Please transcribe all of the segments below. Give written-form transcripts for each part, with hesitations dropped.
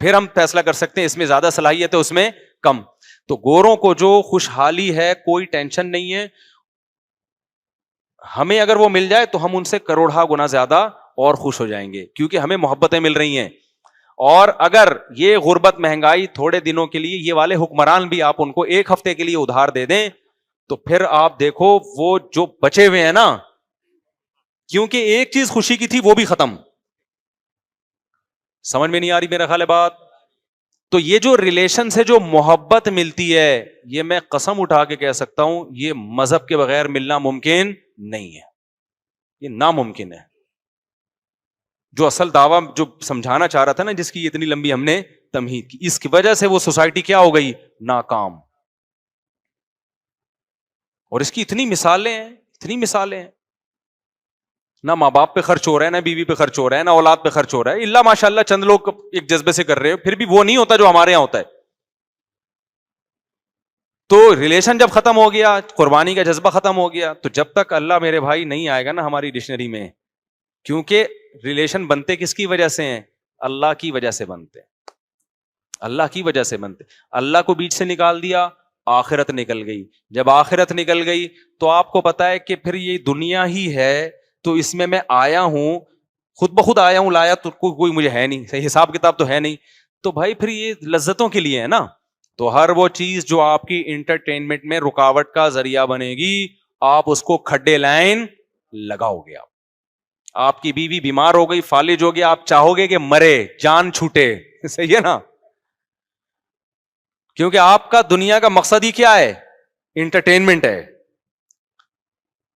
پھر ہم فیصلہ کر سکتے ہیں اس میں زیادہ صلاحیت ہے اس میں کم. تو گوروں کو جو خوشحالی ہے, کوئی ٹینشن نہیں ہے, ہمیں اگر وہ مل جائے تو ہم ان سے کروڑا گنا زیادہ اور خوش ہو جائیں گے, کیونکہ ہمیں محبتیں مل رہی ہیں. اور اگر یہ غربت مہنگائی تھوڑے دنوں کے لیے, یہ والے حکمران بھی آپ ان کو ایک ہفتے کے لیے ادھار دے دیں تو پھر آپ دیکھو وہ جو بچے ہوئے ہیں نا, کیونکہ ایک چیز خوشی کی تھی وہ بھی ختم. سمجھ میں نہیں آ رہی میرا خیال ہے بات. تو یہ جو ریلیشن سے جو محبت ملتی ہے, یہ میں قسم اٹھا کے کہہ سکتا ہوں یہ مذہب کے بغیر ملنا ممکن نہیں ہے, یہ ناممکن ہے. جو اصل دعویٰ جو سمجھانا چاہ رہا تھا نا, جس کی اتنی لمبی ہم نے تمہید کی, اس کی وجہ سے وہ سوسائٹی کیا ہو گئی, ناکام. اور اس کی اتنی مثالیں ہیں, اتنی مثالیں ہیں. نہ ماں باپ پہ خرچ ہو رہا ہے, نہ بیوی پہ خرچ ہو رہا ہے, نہ اولاد پہ خرچ ہو رہا ہے, اللہ ماشاء اللہ چند لوگ ایک جذبے سے کر رہے ہیں, پھر بھی وہ نہیں ہوتا جو ہمارے یہاں ہوتا ہے. تو ریلیشن جب ختم ہو گیا, قربانی کا جذبہ ختم ہو گیا, تو جب تک اللہ میرے بھائی نہیں آئے گا نا ہماری ڈکشنری میں, کیونکہ ریلیشن بنتے کس کی وجہ سے ہیں, اللہ کی وجہ سے بنتے, اللہ کی وجہ سے بنتے. اللہ کو بیچ سے نکال دیا, آخرت نکل گئی. جب آخرت نکل گئی تو آپ کو پتا ہے کہ پھر یہ دنیا ہی ہے, تو اس میں آیا ہوں, خود بخود آیا ہوں, لایا تو کوئی مجھے ہے نہیں, صحیح حساب کتاب تو ہے نہیں. تو بھائی پھر یہ لذتوں کے لیے ہے نا. تو ہر وہ چیز جو آپ کی انٹرٹینمنٹ میں رکاوٹ کا ذریعہ بنے گی, آپ اس کو کھڈے لائن لگاؤ گے. آپ کی بیوی بیمار ہو گئی, فالج ہو گیا, آپ چاہو گے کہ مرے, جان چھوٹے, صحیح ہے نا, کیونکہ آپ کا دنیا کا مقصد ہی کیا ہے, انٹرٹینمنٹ ہے.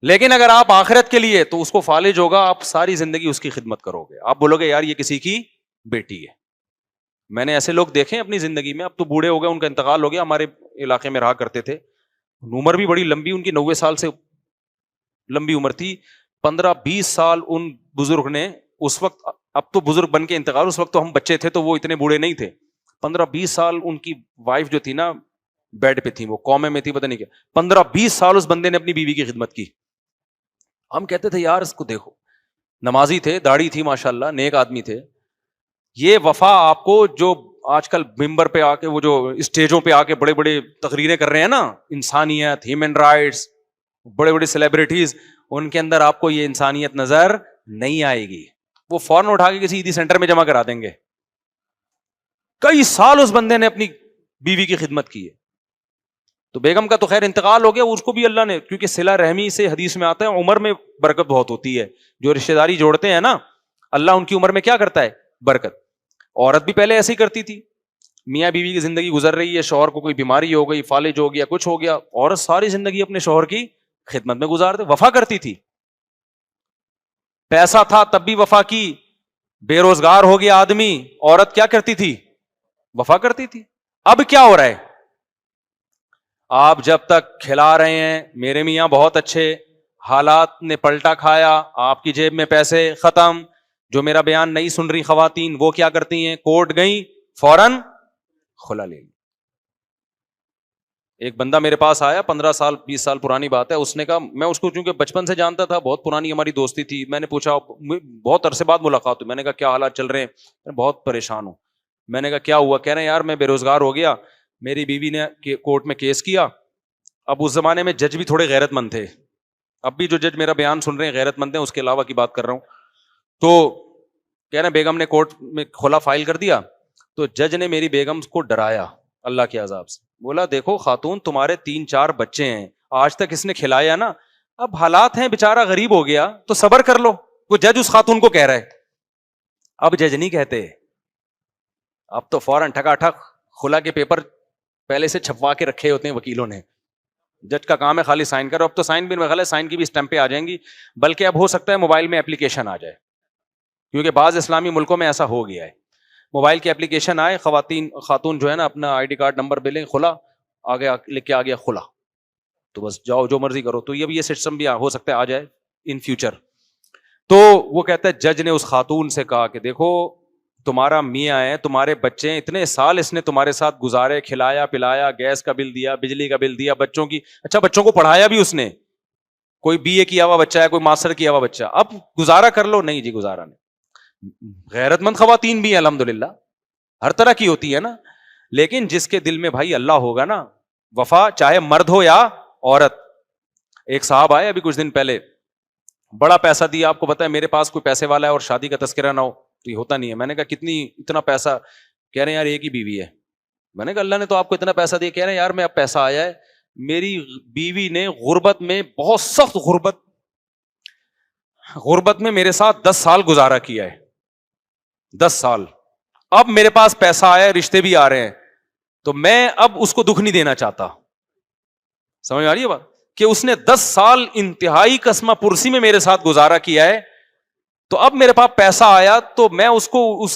لیکن اگر آپ آخرت کے لیے, تو اس کو فالج ہوگا, آپ ساری زندگی اس کی خدمت کرو گے. آپ بولو گے یار یہ کسی کی بیٹی ہے. میں نے ایسے لوگ دیکھے اپنی زندگی میں, اب تو بوڑھے ہو گئے, ان کا انتقال ہو گیا, ہمارے علاقے میں رہا کرتے تھے, عمر بھی بڑی لمبی ان کی, 90 سال سے لمبی عمر تھی. 15-20 سال ان بزرگ نے اس وقت, اب تو بزرگ بن کے انتقال, اس وقت تو ہم بچے تھے تو وہ اتنے بوڑھے نہیں تھے. 15-20 سال ان کی وائف جو تھی نا بیڈ پہ تھی, وہ کومے میں تھی, پتہ نہیں کیا, 15-20 سال اس بندے نے اپنی بیوی کی خدمت کی. ہم کہتے تھے یار اس کو دیکھو, نمازی تھے, داڑھی تھی ماشاءاللہ, نیک آدمی تھے. یہ وفا آپ کو جو آج کل ممبر پہ آ کے, وہ جو اسٹیجوں پہ آ کے بڑے بڑے تقریریں کر رہے ہیں نا, انسانیت, ہیومن رائٹس, بڑے بڑے سیلیبریٹیز, ان کے اندر آپ کو یہ انسانیت نظر نہیں آئے گی. وہ فوراً اٹھا کے کسی عیدی سینٹر میں جمع کرا دیں گے. کئی سال اس بندے نے اپنی بیوی کی خدمت کی ہے. تو بیگم کا تو خیر انتقال ہو گیا, اس کو بھی اللہ نے, کیونکہ صلہ رحمی سے حدیث میں آتا ہے عمر میں برکت بہت ہوتی ہے. جو رشتہ داری جوڑتے ہیں نا, اللہ ان کی عمر میں کیا کرتا ہے, برکت. عورت بھی پہلے ایسی کرتی تھی, میاں بیوی کی زندگی گزر رہی ہے, شوہر کو کوئی بیماری ہو گئی, فالج ہو گیا, کچھ ہو گیا, عورت ساری زندگی اپنے شوہر کی خدمت میں گزارتے, وفا کرتی تھی. پیسہ تھا تب بھی وفا کی, بے روزگار ہو گیا آدمی, عورت کیا کرتی تھی, وفا کرتی تھی. اب کیا ہو رہا ہے, آپ جب تک کھلا رہے ہیں میرے میاں بہت اچھے, حالات نے پلٹا کھایا, آپ کی جیب میں پیسے ختم. جو میرا بیان نہیں سن رہی خواتین, وہ کیا کرتی ہیں, کورٹ گئیں, فوراً خلا لے لی. ایک بندہ میرے پاس آیا, 15-20 سال پرانی بات ہے, اس نے کہا, میں اس کو چونکہ بچپن سے جانتا تھا, بہت پرانی ہماری دوستی تھی, میں نے پوچھا, بہت عرصے بعد ملاقات ہوئی, میں نے کہا کیا حالات چل رہے ہیں, میں بہت پریشان ہوں. میں نے کہا کیا ہوا, کہہ رہے ہیں یار میں بے روزگار ہو گیا, میری بیوی نے کورٹ میں کیس کیا. اب اس زمانے میں جج بھی تھوڑے غیرت مند تھے, اب بھی جو جج میرا بیان سن رہے ہیں غیرت مند ہیں, اس کے علاوہ کی بات کر رہا ہوں. تو کہہ رہے ہیں بیگم نے کورٹ میں خلا فائل کر دیا, تو جج نے میری بیگم کو ڈرایا اللہ کے عذاب سے. بولا دیکھو خاتون, تمہارے 3-4 بچے ہیں, آج تک اس نے کھلایا نا, اب حالات ہیں, بیچارہ غریب ہو گیا تو صبر کر لو. وہ جج اس خاتون کو کہہ رہا ہے. اب جج نہیں کہتے, اب تو فوراً ٹھکا ٹھک خلا کے پیپر پہلے سے چھپوا کے رکھے ہوتے ہیں وکیلوں نے. جج کا کام ہے خالی سائن کرو. اب تو سائن بھی غلط, سائن کی بھی اسٹمپیں آ جائیں گی, بلکہ اب ہو سکتا ہے موبائل میں اپلیکیشن آ جائے, کیونکہ بعض اسلامی ملکوں میں ایسا ہو گیا ہے. موبائل کی اپلیکیشن آئے, خاتون جو ہے نا اپنا آئی ڈی کارڈ نمبر بے لیں, خلا آگے لکھ کے آ گیا خلا, تو بس جاؤ جو مرضی کرو. تو یہ سسٹم بھی ہو سکتا ہے آ جائے ان فیوچر. تو وہ کہتا ہے جج نے اس خاتون سے کہا کہ دیکھو تمہارا میاں ہے, تمہارے بچے ہیں, اتنے سال اس نے تمہارے ساتھ گزارے, کھلایا پلایا, گیس کا بل دیا, بجلی کا بل دیا, بچوں کی, اچھا بچوں کو پڑھایا بھی اس نے, کوئی BA کیا ہوا بچہ ہے, کوئی ماسٹر کیا ہوا بچہ, اب گزارا کر لو. نہیں جی گزارا نہیں. غیرت مند خواتین بھی ہیں الحمدللہ, ہر طرح کی ہوتی ہے نا, لیکن جس کے دل میں بھائی اللہ ہوگا نا, وفا چاہے مرد ہو یا عورت. ایک صاحب آئے ابھی کچھ دن پہلے, بڑا پیسہ دیا, آپ کو پتا ہے میرے پاس کوئی پیسے والا ہے اور شادی کا تذکرہ نہ ہو تو یہ ہوتا نہیں ہے. میں نے کہا کتنی, اتنا پیسہ؟ کہہ رہے ہیں یار ایک ہی بیوی ہے. میں نے کہا اللہ نے تو آپ کو اتنا پیسہ دیا. کہہ رہے ہیں یار میں اب پیسہ آیا ہے, میری بیوی نے غربت میں, بہت سخت غربت میں میرے ساتھ 10 سال گزارا کیا ہے, 10 سال. اب میرے پاس پیسہ آیا ہے, رشتے بھی آ رہے ہیں, تو میں اب اس کو دکھ نہیں دینا چاہتا. سمجھ آ رہی ہے بات, کہ اس نے 10 سال انتہائی قسمہ پرسی میں میرے ساتھ گزارا کیا ہے, تو اب میرے پاس پیسہ آیا تو میں اس کو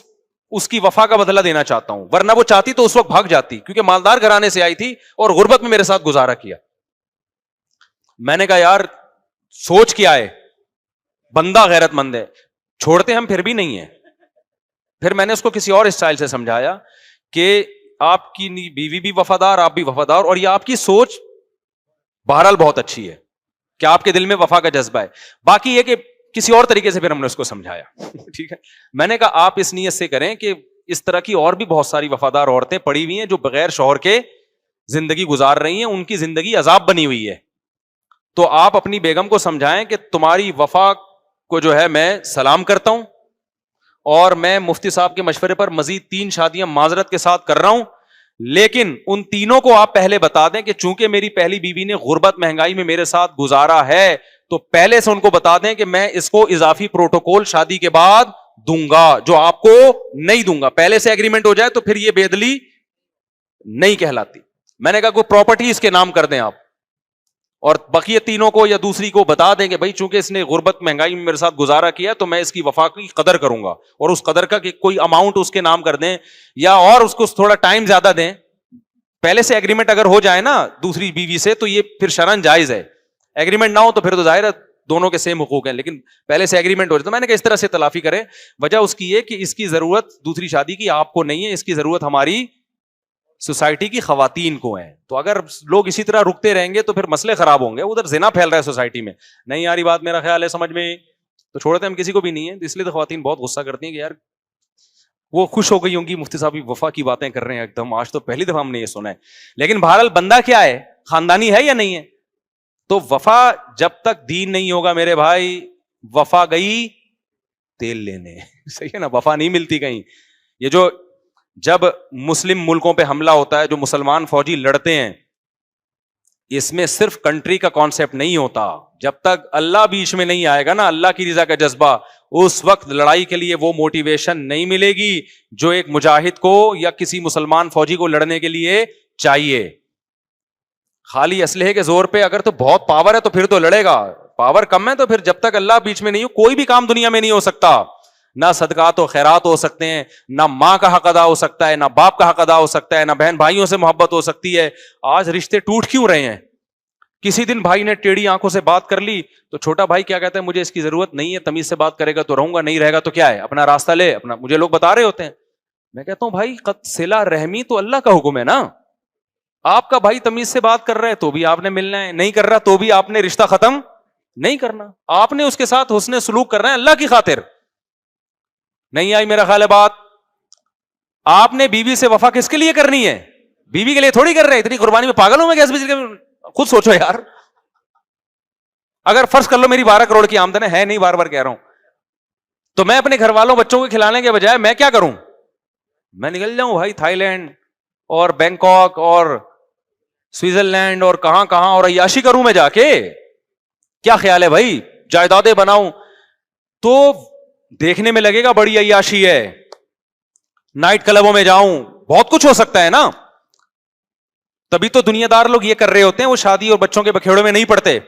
اس کی وفا کا بدلہ دینا چاہتا ہوں, ورنہ وہ چاہتی تو اس وقت بھاگ جاتی, کیونکہ مالدار گھرانے سے آئی تھی اور غربت میں میرے ساتھ گزارا کیا. میں نے کہا یار سوچ کیا ہے, بندہ غیرت مند ہے, چھوڑتے ہم پھر بھی نہیں ہیں. پھر میں نے اس کو کسی اور اسٹائل سے سمجھایا کہ آپ کی بیوی بھی وفادار, آپ بھی وفادار, اور یہ آپ کی سوچ بہرحال بہت اچھی ہے کہ آپ کے دل میں وفا کا جذبہ ہے. باقی یہ کہ کسی اور طریقے سے پھر ہم نے اس کو سمجھایا. ٹھیک ہے, میں نے کہا آپ اس نیت سے کریں کہ اس طرح کی اور بھی بہت ساری وفادار عورتیں پڑی ہوئی ہیں جو بغیر شوہر کے زندگی گزار رہی ہیں, ان کی زندگی عذاب بنی ہوئی ہے. تو آپ اپنی بیگم کو سمجھائیں کہ تمہاری وفا کو جو ہے میں سلام کرتا ہوں, اور میں مفتی صاحب کے مشورے پر مزید 3 شادیاں معذرت کے ساتھ کر رہا ہوں, لیکن ان تینوں کو آپ پہلے بتا دیں کہ چونکہ میری پہلی بیوی نے غربت مہنگائی میں میرے ساتھ گزارا ہے, تو پہلے سے ان کو بتا دیں کہ میں اس کو اضافی پروٹوکول شادی کے بعد دوں گا جو آپ کو نہیں دوں گا. پہلے سے ایگریمنٹ ہو جائے تو پھر یہ بے عدلی نہیں کہلاتی. میں نے کہا کوئی پراپرٹی اس کے نام کر دیں آپ, اور بقیہ تینوں کو یا دوسری کو بتا دیں کہ بھائی چونکہ اس نے غربت مہنگائی میں میرے ساتھ گزارا کیا تو میں اس کی وفا کی قدر کروں گا, اور اس قدر کا کہ کوئی اماؤنٹ اس کے نام کر دیں, یا اور اس کو تھوڑا ٹائم زیادہ دیں. پہلے سے ایگریمنٹ اگر ہو جائے نا دوسری بیوی سے تو یہ پھر شرعاً جائز ہے. ایگریمنٹ نہ ہو تو پھر تو ظاہر ہے دونوں کے سیم حقوق ہیں, لیکن پہلے سے ایگریمنٹ ہو جائے. تو میں نے کہا اس طرح سے تلافی کریں. وجہ اس کی یہ کہ اس کی ضرورت دوسری شادی کی آپ کو نہیں ہے, اس کی ضرورت ہماری سوسائٹی کی خواتین کو ہیں. تو اگر لوگ اسی طرح رکتے رہیں گے تو پھر مسئلے خراب ہوں گے. ادھر زنا پھیل رہا ہے سوسائٹی میں, نہیں آ رہی بات میرا خیال ہے سمجھ میں, تو چھوڑتے ہم کسی کو بھی نہیں ہے. اس لیے تو خواتین بہت غصہ کرتی ہیں کہ یار وہ خوش ہو گئی ہوں گی مفتی صاحب وفا کی باتیں کر رہے ہیں ایک دم, آج تو پہلی دفعہ ہم نے یہ سنا ہے. لیکن بہرحال بندہ کیا ہے, خاندانی ہے یا نہیں ہے. تو وفا جب تک دین نہیں ہوگا میرے بھائی, وفا گئی تیل لینے. صحیح ہے نا, وفا نہیں ملتی کہیں. یہ جو جب مسلم ملکوں پہ حملہ ہوتا ہے, جو مسلمان فوجی لڑتے ہیں, اس میں صرف کنٹری کا کانسیپٹ نہیں ہوتا. جب تک اللہ بیچ میں نہیں آئے گا نا, اللہ کی رضا کا جذبہ, اس وقت لڑائی کے لیے وہ موٹیویشن نہیں ملے گی جو ایک مجاہد کو یا کسی مسلمان فوجی کو لڑنے کے لیے چاہیے. خالی اسلحے کے زور پہ اگر تو بہت پاور ہے تو پھر تو لڑے گا, پاور کم ہے تو پھر جب تک اللہ بیچ میں نہیں ہو کوئی بھی کام دنیا میں نہیں ہو سکتا. نہ صدقات و خیرات ہو سکتے ہیں, نہ ماں کا حق ادا ہو سکتا ہے, نہ باپ کا حق ادا ہو سکتا ہے, نہ بہن بھائیوں سے محبت ہو سکتی ہے. آج رشتے ٹوٹ کیوں رہے ہیں؟ کسی دن بھائی نے ٹیڑھی آنکھوں سے بات کر لی تو چھوٹا بھائی کیا کہتا ہے, مجھے اس کی ضرورت نہیں ہے, تمیز سے بات کرے گا تو رہوں گا, نہیں رہے گا تو کیا ہے, اپنا راستہ لے اپنا. مجھے لوگ بتا رہے ہوتے ہیں, میں کہتا ہوں بھائی صلہ رحمی تو اللہ کا حکم ہے نا. آپ کا بھائی تمیز سے بات کر رہے تو بھی آپ نے ملنا ہے, نہیں کر رہا تو بھی آپ نے رشتہ ختم نہیں کرنا. آپ نے اس کے ساتھ حسن سلوک کرنا ہے اللہ کی خاطر. نہیں آئی میرا خیال ہے بات. آپ نے بیوی سے وفا کس کے لیے کرنی ہے؟ بیوی کے لیے تھوڑی کر رہے. اتنی قربانی میں پاگل ہوں میں گیس بجلی کے, خود سوچو یار. اگر فرض کر لو میری 12 کروڑ کی آمدن ہے نہیں, بار بار کہہ رہا ہوں, تو میں اپنے گھر والوں بچوں کو کھلانے کے بجائے میں کیا کروں؟ میں نکل جاؤں بھائی تھائی لینڈ اور بینکاک اور سوئٹزرلینڈ اور کہاں کہاں اور عیاشی کروں میں جا کے. کیا خیال ہے بھائی؟ جائیدادیں بناؤں تو دیکھنے میں لگے گا بڑی عیاشی ہے, نائٹ کلبوں میں جاؤں, بہت کچھ ہو سکتا ہے نا. تبھی تو دنیا دار لوگ یہ کر رہے ہوتے ہیں, وہ شادی اور بچوں کے بکھیڑوں میں نہیں پڑتے.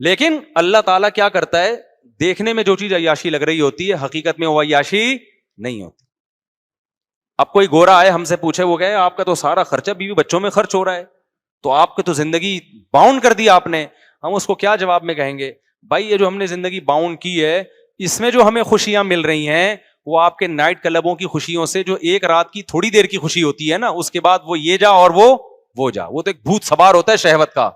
لیکن اللہ تعالیٰ کیا کرتا ہے, دیکھنے میں جو چیز عیاشی لگ رہی ہوتی ہے حقیقت میں وہ عیاشی نہیں ہوتی. اب کوئی گورا آئے ہم سے پوچھے, وہ کہے آپ کا تو سارا خرچہ بیوی بچوں میں خرچ ہو رہا ہے, تو آپ کی تو زندگی باؤنڈ کر دی آپ نے. ہم اس کو کیا جواب میں کہیں گے؟ بھائی یہ جو ہم نے زندگی باؤنڈ کی ہے, اس میں جو ہمیں خوشیاں مل رہی ہیں وہ آپ کے نائٹ کلبوں کی خوشیوں سے, جو ایک رات کی تھوڑی دیر کی خوشی ہوتی ہے نا, اس کے بعد وہ یہ جا اور وہ جا, وہ تو ایک بھوت سوار ہوتا ہے شہوت کا.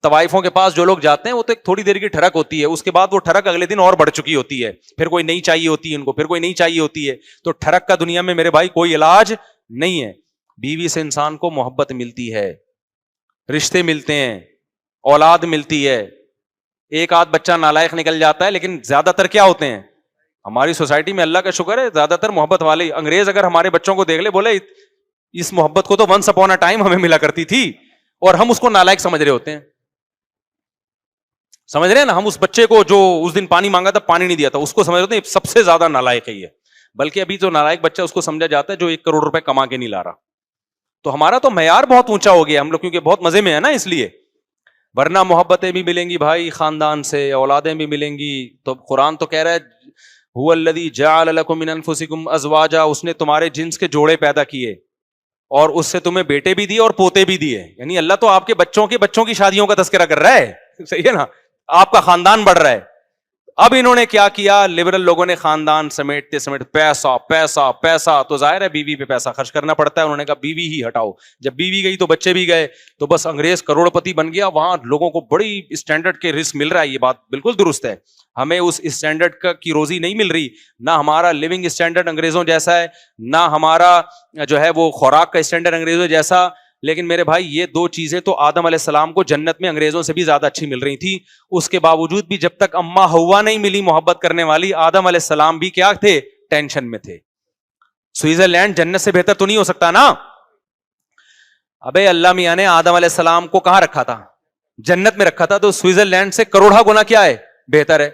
طوائفوں کے پاس جو لوگ جاتے ہیں وہ تو ایک تھوڑی دیر کی ٹھڑک ہوتی ہے, اس کے بعد وہ ٹھڑک اگلے دن اور بڑھ چکی ہوتی ہے, پھر کوئی نہیں چاہیے ہوتی ہے ان کو, پھر کوئی نہیں چاہیے ہوتی ہے. تو ٹھڑک کا دنیا میں میرے بھائی کوئی علاج نہیں ہے. بیوی سے انسان کو محبت ملتی ہے, رشتے ملتے ہیں, اولاد ملتی ہے. ایک آدھ بچہ نالائق نکل جاتا ہے, لیکن زیادہ تر کیا ہوتے ہیں ہماری سوسائٹی میں, اللہ کا شکر ہے زیادہ تر محبت والے. انگریز اگر ہمارے بچوں کو دیکھ لے بولے اس محبت کو تو ونس اپون اے ٹائم ہمیں ملا کرتی تھی, اور ہم اس کو نالائق سمجھ رہے ہوتے ہیں. سمجھ رہے ہیں نا, ہم اس بچے کو جو اس دن پانی مانگا تھا پانی نہیں دیا تھا, اس کو سمجھ رہے ہیں سب سے زیادہ نالائق ہے یہ. بلکہ ابھی جو نالائق بچہ اس کو سمجھا جاتا ہے جو 1 کروڑ روپے کما کے نہیں لا رہا. تو ہمارا تو معیار بہت اونچا ہو گیا ہم لوگ, کیونکہ بہت مزے میں ہے نا اس لیے. ورنہ محبتیں بھی ملیں گی بھائی خاندان سے, اولادیں بھی ملیں گی. تو قرآن تو کہہ رہا ہے هو الذی جعل لکم من انفسکم ازواجا, اس نے تمہارے جنس کے جوڑے پیدا کیے اور اس سے تمہیں بیٹے بھی دیے اور پوتے بھی دیے. یعنی اللہ تو آپ کے بچوں کی شادیوں کا تذکرہ کر رہا ہے, صحیح ہے نا, آپ کا خاندان بڑھ رہا ہے. اب انہوں نے کیا کیا, لبرل لوگوں نے خاندان سمیٹتے پیسہ پیسہ پیسہ, تو ظاہر ہے بیوی پہ پیسہ خرچ کرنا پڑتا ہے. انہوں نے کہا بیوی ہی ہٹاؤ, جب بیوی گئی تو بچے بھی گئے, تو بس انگریز کروڑ پتی بن گیا. وہاں لوگوں کو بڑی اسٹینڈرڈ کے رزق مل رہا ہے, یہ بات بالکل درست ہے. ہمیں اس اسٹینڈرڈ کی روزی نہیں مل رہی, نہ ہمارا لیونگ اسٹینڈرڈ انگریزوں جیسا ہے, نہ ہمارا جو ہے وہ خوراک کا اسٹینڈرڈ انگریزوں جیسا. لیکن میرے بھائی یہ 2 چیزیں تو آدم علیہ السلام کو جنت میں انگریزوں سے بھی زیادہ اچھی مل رہی تھی. اس کے باوجود بھی جب تک اما ہوا نہیں ملی محبت کرنے والی, آدم علیہ السلام بھی کیا تھے, ٹینشن میں تھے. سوئٹزرلینڈ جنت سے بہتر تو نہیں ہو سکتا نا. ابے اللہ میاں نے آدم علیہ السلام کو کہاں رکھا تھا, جنت میں رکھا تھا, تو سوئٹزرلینڈ سے کروڑا گنا کیا ہے, بہتر ہے.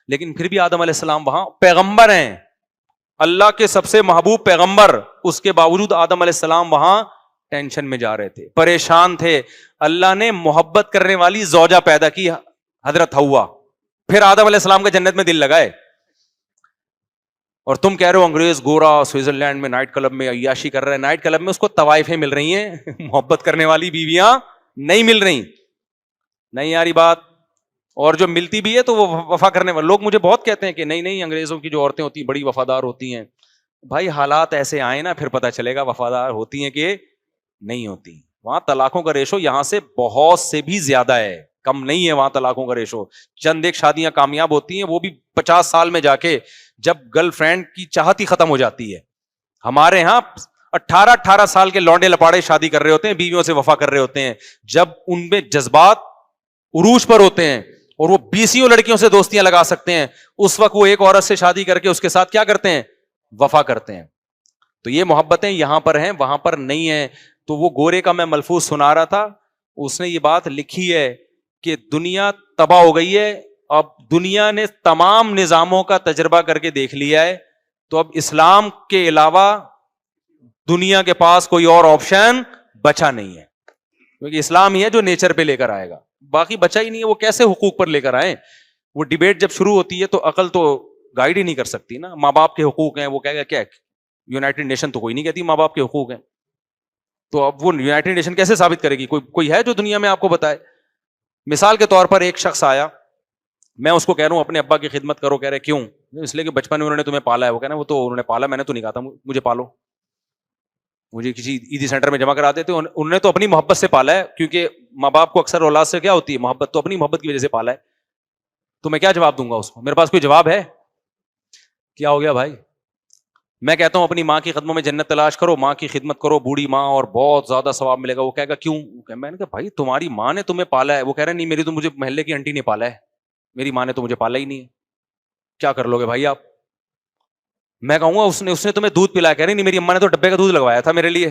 لیکن پھر بھی آدم علیہ السلام وہاں پیغمبر ہیں, اللہ کے سب سے محبوب پیغمبر, اس کے باوجود آدم علیہ السلام وہاں ٹینشن میں جا رہے تھے, پریشان تھے. اللہ نے محبت کرنے والی زوجہ پیدا کی, حضرت حوا, پھر آدم علیہ السلام کا جنت میں دل لگائے. اور تم کہہ رہے ہو انگریز گورا سوئٹزرلینڈ میں نائٹ کلب میں عیاشی کر رہے ہیں. نائٹ کلب میں اس کو طوائفیں مل رہی ہیں, محبت کرنے والی بیویاں نہیں مل رہی. نہیں یاری بات. اور جو ملتی بھی ہے تو وہ وفا کرنے والے لوگ مجھے بہت کہتے ہیں کہ نہیں انگریزوں کی جو عورتیں ہوتی ہیں بڑی وفادار ہوتی ہیں. بھائی حالات ایسے آئے نا, پھر پتہ چلے گا وفادار ہوتی ہیں کہ نہیں ہوتی. وہاں طلاقوں کا ریشو یہاں سے بہت سے بھی زیادہ ہے, کم نہیں ہے وہاں طلاقوں کا ریشو. چند ایک شادیاں کامیاب ہوتی ہیں, وہ بھی 50 سال میں جا کے, جب گرل فرینڈ کی چاہت ہی ختم ہو جاتی ہے. ہمارے ہاں 18 سال کے لونڈے لپاڑے شادی کر رہے ہوتے ہیں, بیویوں سے وفا کر رہے ہوتے ہیں. جب ان میں جذبات عروج پر ہوتے ہیں اور وہ 20 لڑکیوں سے دوستیاں لگا سکتے ہیں, اس وقت وہ ایک عورت سے شادی کر کے اس کے ساتھ کیا کرتے ہیں, وفا کرتے ہیں. تو یہ محبتیں یہاں پر ہیں, وہاں پر نہیں ہیں. تو وہ گورے کا میں ملفوظ سنا رہا تھا, اس نے یہ بات لکھی ہے کہ دنیا تباہ ہو گئی ہے, اب دنیا نے تمام نظاموں کا تجربہ کر کے دیکھ لیا ہے, تو اب اسلام کے علاوہ دنیا کے پاس کوئی اور آپشن بچا نہیں ہے, کیونکہ اسلام ہی ہے جو نیچر پہ لے کر آئے گا, باقی بچا ہی نہیں ہے. وہ کیسے حقوق پر لے کر آئیں؟ وہ ڈیبیٹ جب شروع ہوتی ہے تو عقل تو گائیڈ ہی نہیں کر سکتی نا. ماں باپ کے حقوق ہیں, وہ کہے گا کیا یونائٹڈ نیشن تو کوئی نہیں کہتی ماں باپ کے حقوق ہیں, تو اب وہ یونائٹڈ نیشن کیسے ثابت کرے گی؟ کوئی ہے جو دنیا میں آپ کو بتائے؟ مثال کے طور پر ایک شخص آیا, میں اس کو کہہ رہا ہوں اپنے ابا کی خدمت کرو, کہہ رہے کیوں؟ اس لیے کہ بچپن میں انہوں نے تمہیں پالا ہے. وہ کہنا وہ تو انہوں نے پالا, میں نے تو نہیں کہا تھا مجھے پالو. مجھے کسی عیدی سینٹر میں جمع کرا دیتے, انہوں نے تو اپنی محبت سے پالا ہے, کیونکہ ماں باپ کو اکثر اولاد سے کیا ہوتی ہے, محبت, تو اپنی محبت کی وجہ سے پالا ہے. تو میں کیا جواب دوں گا اس کو؟ میرے پاس کوئی جواب ہے؟ کیا ہو گیا بھائی؟ میں کہتا ہوں اپنی ماں کی قدموں میں جنت تلاش کرو, ماں کی خدمت کرو, بوڑھی ماں, اور بہت زیادہ ثواب ملے گا. وہ کہے گا کیوں؟ میں نے کہا بھائی تمہاری ماں نے تمہیں پالا ہے. وہ کہہ رہے نہیں, میری تو مجھے محلے کی آنٹی نے پالا ہے, میری ماں نے تو مجھے پالا ہی نہیں ہے. کیا کر لو گے بھائی آپ؟ میں کہوں گا اس نے تمہیں دودھ پلایا. کہہ رہی نہیں, میری اماں نے تو ڈبے کا دودھ لگوایا تھا میرے لیے.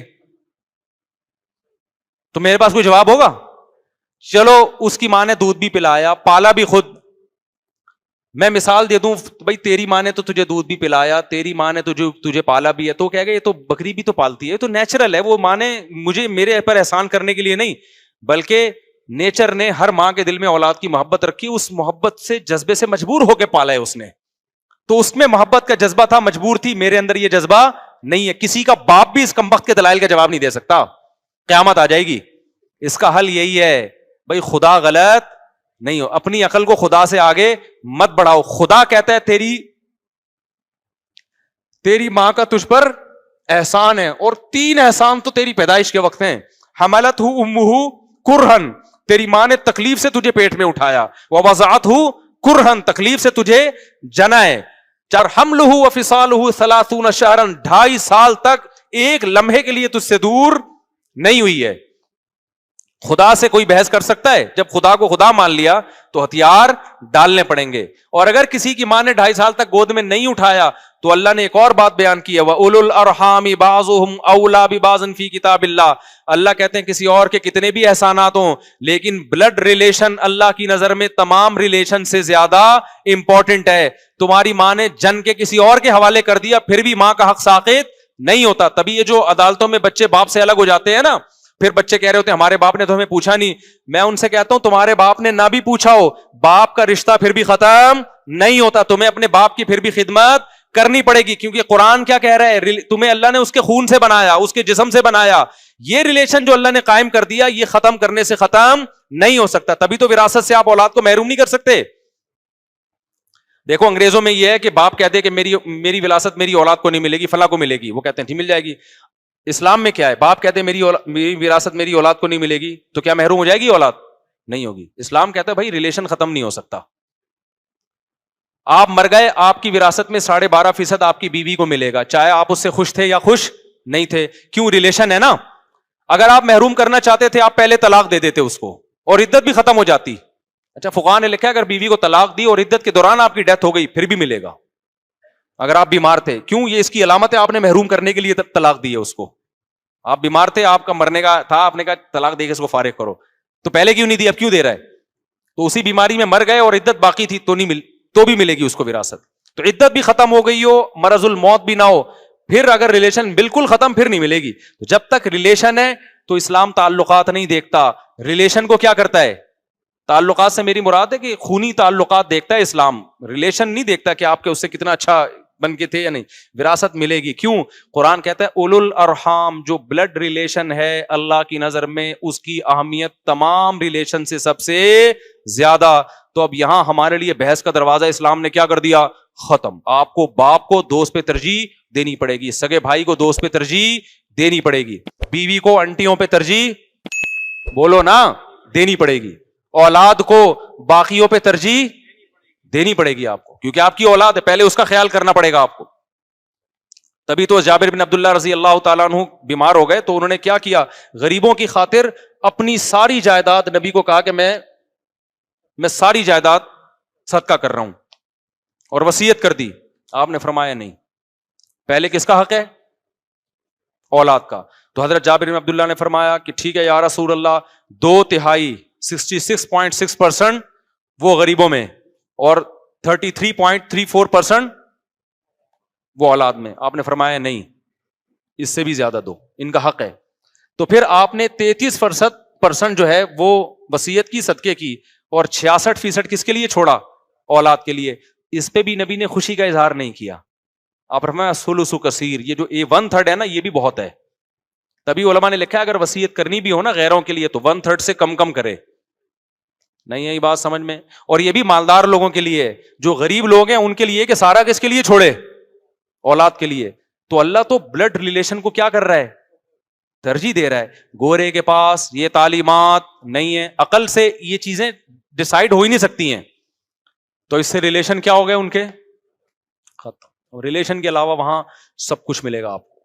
تو میرے پاس کوئی جواب ہوگا؟ چلو اس کی ماں نے دودھ بھی پلایا, پالا بھی خود. میں مثال دے دوں بھائی, تیری ماں نے تو تجھے دودھ بھی پلایا, تیری ماں نے تجھے پالا بھی ہے, تو کہے گا یہ تو بکری بھی تو پالتی ہے, تو نیچرل ہے. وہ ماں نے مجھے میرے پر احسان کرنے کے لیے نہیں, بلکہ نیچر نے ہر ماں کے دل میں اولاد کی محبت رکھی, اس محبت سے جذبے سے مجبور ہو کے پالا ہے اس نے. تو اس میں محبت کا جذبہ تھا, مجبور تھی. میرے اندر یہ جذبہ نہیں ہے. کسی کا باپ بھی اس کمبخت کے دلائل کا جواب نہیں دے سکتا. قیامت آ جائے گی. اس کا حل یہی ہے بھائی, خدا غلط نہیں ہو, اپنی عقل کو خدا سے آگے مت بڑھاؤ. خدا کہتا ہے تیری ماں کا تجھ پر احسان ہے, اور 3 احسان تو تیری پیدائش کے وقت ہیں. حملتہ امہ کرہن, تیری ماں نے تکلیف سے تجھے پیٹ میں اٹھایا، ووضعتہ کرہن، تکلیف سے تجھے جنا ہے، حملہ وفصالہ 30 شہرا، 2.5 سال تک ایک لمحے کے لیے تجھ سے دور نہیں ہوئی ہے۔ خدا سے کوئی بحث کر سکتا ہے؟ جب خدا کو خدا مان لیا تو ہتھیار ڈالنے پڑیں گے۔ اور اگر کسی کی ماں نے 2.5 سال تک گود میں نہیں اٹھایا تو اللہ نے ایک اور بات بیان کی ہے، وَأُولُو الْأَرْحَامِ بَعْضُهُمْ أَوْلَىٰ بِبَعْضٍ فِي كِتَابِ اللَّهِ، اللہ کہتے ہیں کسی اور کے کتنے بھی احسانات ہوں لیکن بلڈ ریلیشن اللہ کی نظر میں تمام ریلیشن سے زیادہ امپورٹنٹ ہے۔ تمہاری ماں نے جن کے کسی اور کے حوالے کر دیا پھر بھی ماں کا حق ساقط نہیں ہوتا۔ تبھی یہ جو عدالتوں میں بچے باپ سے الگ ہو جاتے ہیں نا، پھر بچے کہہ رہے ہوتے ہیں ہمارے باپ نے تو ہمیں پوچھا نہیں، میں ان سے کہتا ہوں تمہارے باپ نے نہ بھی پوچھا ہو، باپ کا رشتہ پھر بھی ختم نہیں ہوتا، تمہیں اپنے باپ کی پھر بھی خدمت کرنی پڑے گی، کیونکہ قرآن کیا کہہ رہا ہے، تمہیں اللہ نے اس کے خون سے بنایا، اس کے جسم سے بنایا، یہ ریلیشن جو اللہ نے قائم کر دیا یہ ختم کرنے سے ختم نہیں ہو سکتا۔ تبھی تو وراثت سے آپ اولاد کو محروم نہیں کر سکتے۔ دیکھو انگریزوں میں یہ ہے کہ باپ کہتے ہیں کہ میری وراثت میری اولاد کو نہیں ملے گی، فلاں کو ملے گی، وہ کہتے ہیں ٹھیک مل جائے گی۔ اسلام میں کیا ہے، باپ کہتے ہیں میری وراثت میری اولاد کو نہیں ملے گی، تو کیا محروم ہو جائے گی اولاد؟ نہیں ہوگی۔ اسلام کہتا ہے بھائی ریلیشن ختم نہیں ہو سکتا، آپ مر گئے آپ کی وراثت میں 12.5% آپ کی بیوی کو ملے گا، چاہے آپ اس سے خوش تھے یا خوش نہیں تھے، کیوں؟ ریلیشن ہے نا۔ اگر آپ محروم کرنا چاہتے تھے آپ پہلے طلاق دے دیتے اس کو اور عدت بھی ختم ہو جاتی۔ اچھا فقہاء نے لکھا ہے اگر بیوی کو طلاق دی اور عدت کے دوران آپ کی ڈیتھ ہو گئی پھر بھی ملے گا اگر آپ بیمار تھے، کیوں؟ یہ اس کی علامت ہے آپ نے محروم کرنے کے لیے طلاق دی ہے اس کو۔ آپ بیمار تھے، آپ کا مرنے کا تھا، آپ نے کہا طلاق دے کے اس کو فارغ کرو، تو پہلے کیوں نہیں دی، اب کیوں دے رہا ہے؟ تو اسی بیماری میں مر گئے اور عدت باقی تھی تو بھی ملے گی اس کو وراثت۔ تو عدت بھی ختم ہو گئی ہو، مرض الموت بھی نہ ہو، پھر اگر ریلیشن بالکل ختم پھر نہیں ملے گی۔ تو جب تک ریلیشن ہے تو اسلام تعلقات نہیں دیکھتا، ریلیشن کو کیا کرتا ہے؟ تعلقات سے میری مراد ہے کہ خونی تعلقات دیکھتا ہے اسلام، ریلیشن نہیں دیکھتا کہ آپ کے اس سے کتنا اچھا بن کے تھے یا نہیں۔ وراثت ملے گی، کیوں؟ قرآن کہتا ہے اولو الارحام، جو بلڈ ریلیشن ہے اللہ کی نظر میں اس کی اہمیت تمام ریلیشن سے سب سے زیادہ۔ تو اب یہاں ہمارے لیے بحث کا دروازہ اسلام نے کیا کر دیا؟ ختم۔ آپ کو باپ کو دوست پہ ترجیح دینی پڑے گی، سگے بھائی کو دوست پہ ترجیح دینی پڑے گی، بیوی کو انٹیوں پہ ترجیح بولو نا دینی پڑے گی، اولاد کو باقیوں پہ ترجیح دینی پڑے گی آپ کو، کیونکہ آپ کی اولاد ہے، پہلے اس کا خیال کرنا پڑے گا آپ کو۔ تبھی تو جابر بن عبداللہ رضی اللہ تعالیٰ عنہ بیمار ہو گئے تو انہوں نے کیا کیا؟ غریبوں کی خاطر اپنی ساری جائیداد، نبی کو کہا کہ میں ساری جائیداد صدقہ کر رہا ہوں، اور وصیت کر دی۔ آپ نے فرمایا نہیں، پہلے کس کا حق ہے؟ اولاد کا۔ تو حضرت جابر بن عبداللہ نے فرمایا کہ ٹھیک ہے یا رسول اللہ، 2/3 66.6% وہ غریبوں میں اور 33.34% وہ اولاد میں۔ آپ نے فرمایا نہیں، اس سے بھی زیادہ دو، ان کا حق ہے۔ تو پھر آپ نے 33% جو ہے وہ وصیت کی، صدقے کی، اور 66% کس کے لیے چھوڑا؟ اولاد کے لیے۔ اس پہ بھی نبی نے خوشی کا اظہار نہیں کیا۔ آپ فرمایا ثلث کثیر، یہ جو 1/3 ہے نا یہ بھی بہت ہے۔ تبھی علماء نے لکھا ہے اگر وصیت کرنی بھی ہو نا غیروں کے لیے تو 1/3 سے کم کرے۔ نہیں ہے یہ بات سمجھ میں؟ اور یہ بھی مالدار لوگوں کے لیے، جو غریب لوگ ہیں ان کے لیے کہ سارا کس کے لیے چھوڑے؟ اولاد کے لیے۔ تو اللہ تو بلڈ ریلیشن کو کیا کر رہا ہے؟ ترجیح دے رہا ہے۔ گورے کے پاس یہ تعلیمات نہیں ہے، عقل سے یہ چیزیں ڈیسائیڈ ہو ہی نہیں سکتی ہیں، تو اس سے ریلیشن کیا ہو گئے ان کے؟ ختم۔ ریلیشن کے علاوہ وہاں سب کچھ ملے گا آپ کو،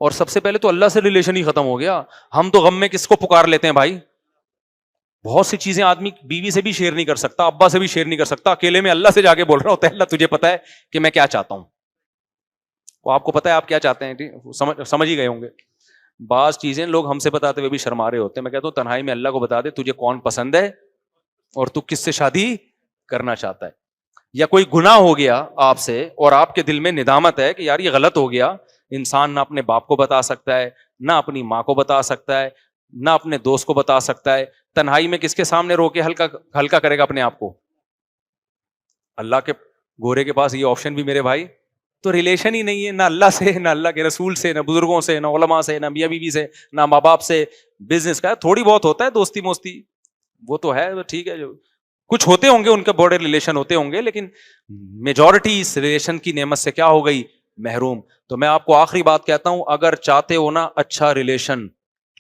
اور سب سے پہلے تو اللہ سے ریلیشن ہی ختم ہو گیا۔ ہم تو غم میں کس کو پکار لیتے ہیں بھائی؟ بہت سی چیزیں آدمی بیوی سے بھی شیئر نہیں کر سکتا، ابا سے بھی شیئر نہیں کر سکتا، اکیلے میں اللہ سے جا کے بول رہا ہوتا ہے اللہ تجھے پتا ہے کہ میں کیا چاہتا ہوں، وہ آپ کو پتا ہے آپ کیا چاہتے ہیں، سمجھ ہی گئے ہوں گے۔ بعض چیزیں لوگ ہم سے بتاتے ہوئے بھی شرما رہے ہوتے ہیں، میں کہتا ہوں تنہائی میں اللہ کو بتا دے تجھے کون پسند ہے اور تو کس سے شادی کرنا چاہتا ہے۔ یا کوئی گناہ ہو گیا آپ سے اور آپ کے دل میں ندامت ہے کہ یار یہ غلط ہو گیا، انسان نہ اپنے باپ کو بتا سکتا ہے، نہ اپنی ماں کو بتا سکتا ہے، نہ اپنے دوست کو بتا سکتا ہے، تنہائی میں کس کے سامنے رو کے ہلکا کرے گا اپنے آپ کو؟ اللہ کے گورے کے پاس یہ آپشن بھی میرے بھائی تو ریلیشن ہی نہیں ہے، نہ اللہ سے، نہ اللہ کے رسول سے، نہ بزرگوں سے، نہ علماء سے، نہ میاں بیوی سے، نہ ماں باپ سے۔ بزنس کا تھوڑی بہت ہوتا ہے دوستی موستی، وہ تو ہے ٹھیک ہے، جو کچھ ہوتے ہوں گے ان کے بڑے ریلیشن ہوتے ہوں گے، لیکن میجورٹی اس ریلیشن کی نعمت سے کیا ہو گئی؟ محروم۔ تو میں آپ کو آخری بات کہتا ہوں، اگر چاہتے ہو نا اچھا ریلیشن،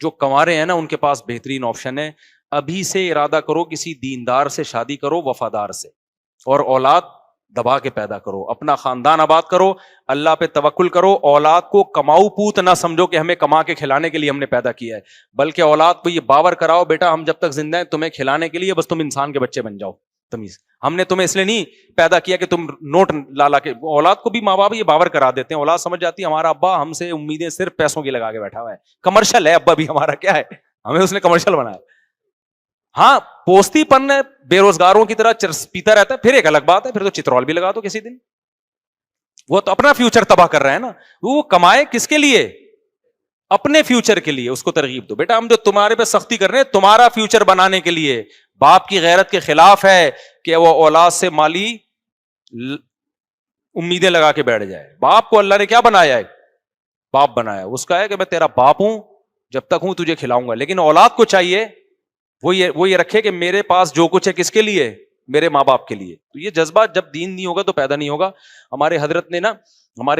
جو کنوارے ہیں نا ان کے پاس بہترین آپشن ہے، ابھی سے ارادہ کرو کسی دیندار سے شادی کرو, وفادار سے, اور اولاد دبا کے پیدا کرو, اپنا خاندان آباد کرو, اللہ پہ توکل کرو. اولاد کو کماؤ پوت نہ سمجھو کہ ہمیں کما کے کھلانے کے لیے ہم نے پیدا کیا ہے, بلکہ اولاد کو یہ باور کراؤ بیٹا ہم جب تک زندہ ہیں تمہیں کھلانے کے لیے, بس تم انسان کے بچے بن جاؤ. تمیز, ہم نے تمہیں اس لیے نہیں پیدا کیا کہ تم نوٹ لا کے. اولاد کو بھی ماں باپ یہ باور کرا دیتے ہیں, اولاد سمجھ جاتی ہے ہمارا ابا ہم سے امیدیں صرف پیسوں کی لگا کے بیٹھا ہوا ہے, کمرشل ہے ابا بھی ہمارا, کیا ہے ہمیں اس نے کمرشل بنایا. ہاں پوستی پن بے روزگاروں کی طرح پیتا رہتا ہے, پھر ایک الگ بات ہے, پھر تو چترول بھی لگا دو کسی دن. وہ تو اپنا فیوچر تباہ کر رہے ہیں نا, وہ کمائے کس کے لیے؟ اپنے فیوچر کے لیے. اس کو ترغیب دو بیٹا ہم جو تمہارے پہ سختی کر رہے ہیں تمہارا فیوچر بنانے کے لیے. باپ کی غیرت کے خلاف ہے کہ وہ اولاد سے مالی امیدیں لگا کے بیٹھ جائے. باپ کو اللہ نے کیا بنایا ہے؟ باپ بنایا. اس کا ہے کہ میں تیرا باپ ہوں, جب تک ہوں تجھے کھلاؤں گا. لیکن اولاد کو چاہیے وہ یہ رکھے کہ میرے پاس جو کچھ ہے کس کے لیے؟ میرے ماں باپ کے لیے. تو یہ جذبہ جب دین نہیں ہوگا تو پیدا نہیں ہوگا. ہمارے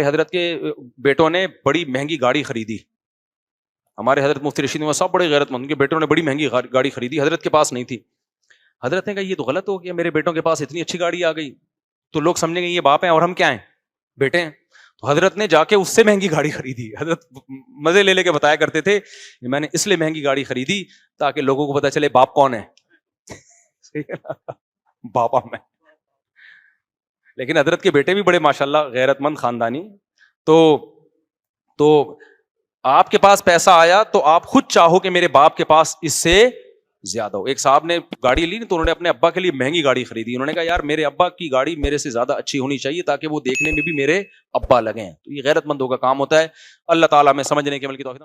حضرت کے بیٹوں نے بڑی مہنگی گاڑی خریدی. ہمارے حضرت مفتی رشید احمد صاحب بڑے غیرت مند, ان کے بیٹوں نے بڑی مہنگی گاڑی خریدی, حضرت کے پاس نہیں تھی. حضرت نے کہا یہ تو غلط ہو گیا, میرے بیٹوں کے پاس اتنی اچھی گاڑی آ گئی تو لوگ سمجھیں گے یہ باپ ہیں اور ہم کیا ہیں؟ بیٹے ہیں. تو حضرت نے جا کے اس سے مہنگی گاڑی خریدی. حضرت مزے لے کے بتایا کرتے تھے میں نے اس لیے مہنگی گاڑی خریدی تاکہ لوگوں کو پتا چلے باپ کون ہے, باپا میں. لیکن حضرت کے بیٹے بھی بڑے ماشاءاللہ غیرت مند خاندانی. تو آپ کے پاس پیسہ آیا تو آپ خود چاہو کہ میرے باپ کے پاس اس سے زیادہ ہو. ایک صاحب نے گاڑی لی تو انہوں نے اپنے ابا کے لیے مہنگی گاڑی خریدی. انہوں نے کہا یار میرے ابا کی گاڑی میرے سے زیادہ اچھی ہونی چاہیے تاکہ وہ دیکھنے میں بھی میرے ابا لگیں. تو یہ غیرت مندوں کا کام ہوتا ہے. اللہ تعالیٰ میں سمجھنے کے عمل کی توفیق